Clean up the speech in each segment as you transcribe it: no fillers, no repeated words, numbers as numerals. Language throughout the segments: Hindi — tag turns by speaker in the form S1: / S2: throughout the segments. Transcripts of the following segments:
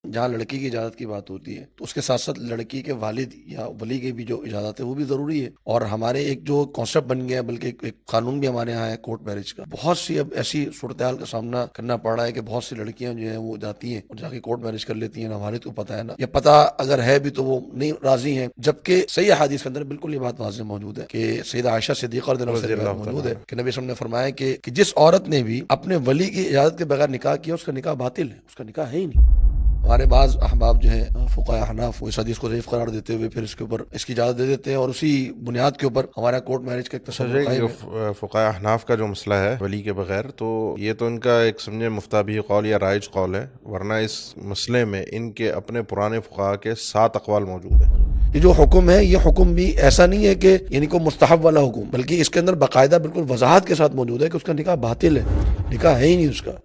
S1: जहाँ लड़की की इजाज़त की बात होती है तो उसके साथ साथ लड़की के वालिद या वली की भी जो इजाज़त है वो भी ज़रूरी है। और हमारे एक जो कॉन्सेप्ट बन गया है, बल्कि एक कानून भी हमारे यहाँ है कोर्ट मैरिज का। बहुत सी अब ऐसी सूरत हाल का सामना करना पड़ रहा है कि बहुत सी लड़कियां जो है वो जाती हैं और जाके कोर्ट मैरिज कर लेती हैं, ना वालिद को पता है ना, या पता अगर है भी तो वो नहीं राजी हैं। जबकि सही हदीस के अंदर बिल्कुल ये बात वाज़ेह मौजूद है कि सैयदा आयशा सिद्दीक़ा रज़ियल्लाहु अन्हा से रिवायत मौजूद है कि नबी सल्लल्लाहु अलैहि वसल्लम ने फरमाया कि जिस औरत ने भी अपने वली की इजाज़त के बगैर निकाह किया उसका निकाह बातिल है, उसका निकाह है ही नहीं। हमारे बाज़ अहबाब जो है फुक़हा हनाफ वो इस हदीस को ज़ईफ़ करार देते हुए फिर इसके ऊपर इसकी इजाज़त दे देते हैं और उसी बुनियाद के ऊपर हमारा कोर्ट मैरिज का एक तसव्वुर कायम है।
S2: फ़ुक़हा हनाफ का जो मसला है वली के बगैर, तो ये तो इनका एक समझे मुफ्ताबी कौल या राइज कौल है, वरना इस मसले में इनके अपने पुराने फ़ुक़हा के 7 अक़वाल मौजूद हैं।
S1: ये जो हुक्म है ये हुक्म भी ऐसा नहीं है कि यानी को मुस्तहब वाला हुक्म, बल्कि इसके अंदर बाकायदा बिल्कुल वजाहत के साथ मौजूद है कि उसका निकाह बातिल है, निकाह है ही नहीं, उसका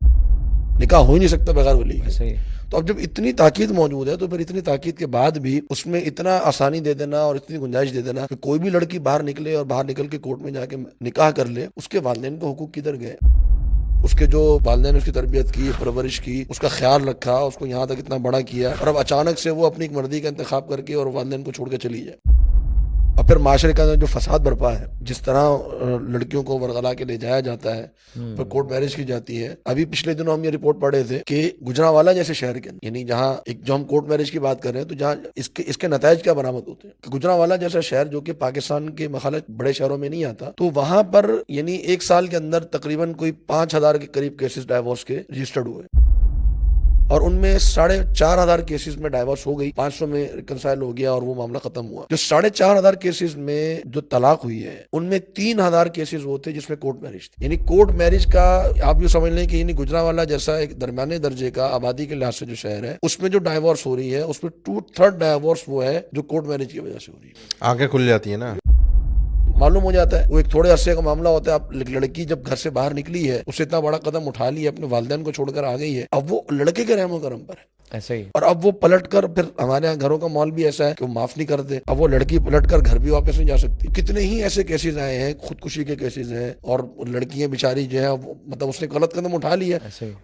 S1: निकाह हो ही नहीं सकता बगैर वली के।
S3: सही।
S1: तो अब जब इतनी ताकीद मौजूद है तो फिर इतनी ताकीद के बाद भी उसमें इतना आसानी दे देना और इतनी गुंजाइश दे देना कि कोई भी लड़की बाहर निकले और बाहर निकल के कोर्ट में जाके निकाह कर ले, उसके वालिदैन के हुकूक किधर गए? उसके जो वालिदैन उसकी तरबियत की, परवरिश की, उसका ख्याल रखा, उसको यहाँ तक इतना बड़ा किया, और अब अचानक से वो अपनी एक मर्दी का इंतखाब करके और वालिदैन को छोड़ के चली जाए। और फिर माशरे का जो फसाद बरपा है, जिस तरह लड़कियों को वरगला के ले जाया जाता है, फिर कोर्ट मैरिज की जाती है। अभी पिछले दिनों हम ये रिपोर्ट पढ़े थे कि गुजरांवाला जैसे शहर के अंदर, यानी जहाँ एक जो हम कोर्ट मैरिज की बात कर रहे हैं तो जहाँ इसके नताइज क्या बरामद होते हैं कि गुजरांवाला जैसा शहर जो कि पाकिस्तान के मखालत बड़े शहरों में नहीं आता, तो वहां पर यानी एक साल के अंदर तकरीबन कोई 5,000 के करीब केसेस डाइवोर्स के रजिस्टर्ड हुए और उनमें 4,500 केसेस में डाइवोर्स हो गई, 500 में रिकंसाइल हो गया और वो मामला खत्म हुआ। जो 4,500 केसेस में जो तलाक हुई है उनमें 3,000 केसेस वो थे जिसमें कोर्ट मैरिज थी। यानी कोर्ट मैरिज का आप यूँ समझ लें कि यानी गुजरांवाला जैसा एक दरमियाने दर्जे का आबादी के लिहाज से जो शहर है उसमें जो डाइवोर्स हो रही है उसमें 2/3 डाइवोर्स वो है जो कोर्ट मैरिज की वजह से हो रही है।
S2: आंखें खुल जाती है ना,
S1: मालूम हो जाता है वो एक थोड़े अरसे का मामला होता है। आप लड़की जब घर से बाहर निकली है, उससे इतना बड़ा कदम उठा लिया, अपने वालिदैन को छोड़कर आ गई है, अब वो लड़के के रहमो करम पर है
S3: ऐसा ही।
S1: और अब वो पलट कर, फिर हमारे यहाँ घरों का माहौल भी ऐसा है कि वो माफ नहीं करते, अब वो लड़की पलट कर घर भी वापस नहीं जा सकती। कितने ही ऐसे केसेस आए हैं, खुदकुशी के केसेस हैं, और लड़कियां बेचारी जो है मतलब उसने गलत कदम उठा लिया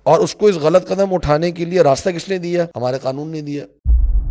S1: और उसको इस गलत कदम उठाने के लिए रास्ता किसने दिया? हमारे कानून ने दिया,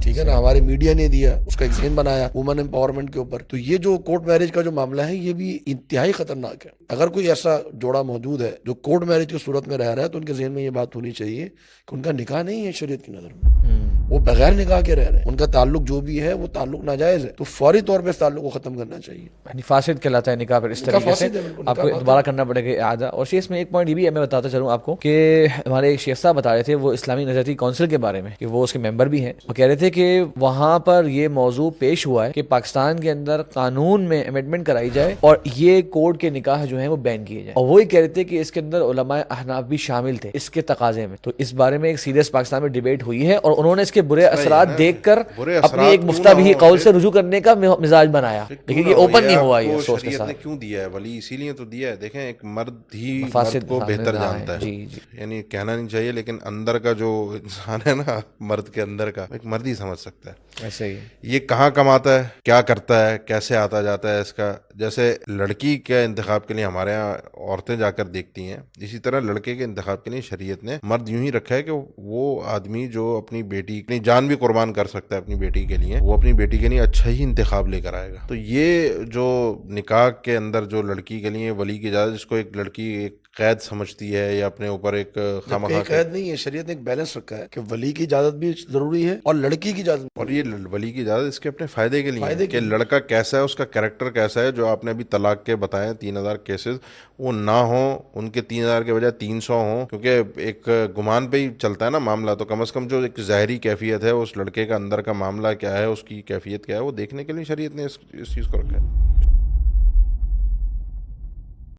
S1: ठीक है ना, हमारे मीडिया ने दिया, उसका एक ज़हन बनाया वुमेन एम्पावरमेंट के ऊपर। तो ये जो कोर्ट मैरिज का जो मामला है ये भी इंतहाई खतरनाक है। अगर कोई ऐसा जोड़ा मौजूद है जो कोर्ट मैरिज की सूरत में रह रहा है तो उनके जहन में ये बात होनी चाहिए कि उनका निकाह नहीं है शरीयत की नज़र में, वो बगैर निकाह के रह रहे हैं, उनका ताल्लुक जो भी है वो ताल्लुक नाजायज है, तो फौरी तौर पर इस ताल्लुक को खत्म करना चाहिए।
S3: फासिद कहलाता है निकाह। फिर इस तरीके से आपको दोबारा करना पड़ेगा आधा। और शेष में एक पॉइंट ये भी है, मैं बताता चलूँ आपको कि हमारे एक शेख साहब बता रहे थे, वो इस्लामी नज़रती काउंसिल के बारे में, कि वो उसके मेंबर भी हैं, वो कह रहे थे कि वहाँ पर ये मौजू पेश हुआ है कि पाकिस्तान के अंदर कानून में अमेंडमेंट कराई जाए और ये कोर्ट के निकाह जो है वो बैन किए जाए। और वो ही कह रहे थे कि इसके अंदर उलमाए अहनाफ भी शामिल थे इसके तकाजे में। तो इस बारे में एक सीरियस पाकिस्तान में डिबेट हुई है और उन्होंने इसके बुरे असरात देखकर अपनी एक मुफ्ताबी कौल से रुजू करने का मिजाज बनाया, लेकिन ये ओपन नहीं हुआ। ये सोच के साथ
S2: क्यों दिया है वली? इसीलिए तो दिया है। देखें, एक मर्द ही मर्द को बेहतर जानता है, यानी कहना नहीं चाहिए, लेकिन अंदर का जो इंसान है ना, मर्द के अंदर का, एक मर्द ही समझ सकता है।
S3: ऐसे ही
S2: ये कहाँ कमाता है, क्या करता है, कैसे आता जाता है इसका। जैसे लड़की के इंतखाब के लिए हमारे यहाँ औरतें जाकर देखती हैं, इसी तरह लड़के के इंतखाब के लिए शरीयत ने मर्द यूं ही रखा है कि वो आदमी जो अपनी बेटी, अपनी जान भी कुर्बान कर सकता है अपनी बेटी के लिए, वो अपनी बेटी के लिए अच्छा ही इंतखाब लेकर आएगा। तो ये जो निकाह के अंदर जो लड़की के लिए वली की इजाज़त, जिसको एक लड़की एक कैद समझती है या अपने ऊपर एक खामखा
S1: कैद नहीं है, शरीयत ने एक बैलेंस रखा है कि वली की इजाजत भी जरूरी है और लड़की की इजाजत।
S2: और ये वली की इजाजत इसके अपने फायदे के लिए है कि लड़का कैसा है, उसका कैरेक्टर कैसा है। जो आपने अभी तलाक के बताए 3,000 केसेस, वो ना हो, उनके 3,000 के बजाय 300 हो, क्योंकि एक गुमान पे ही चलता है ना मामला। तो कम से कम जो एक ज़ाहरी कैफियत है, उस लड़के का अंदर का मामला क्या है, उसकी कैफियत क्या है, वो देखने के लिए शरीयत ने इस चीज़ को रखा है।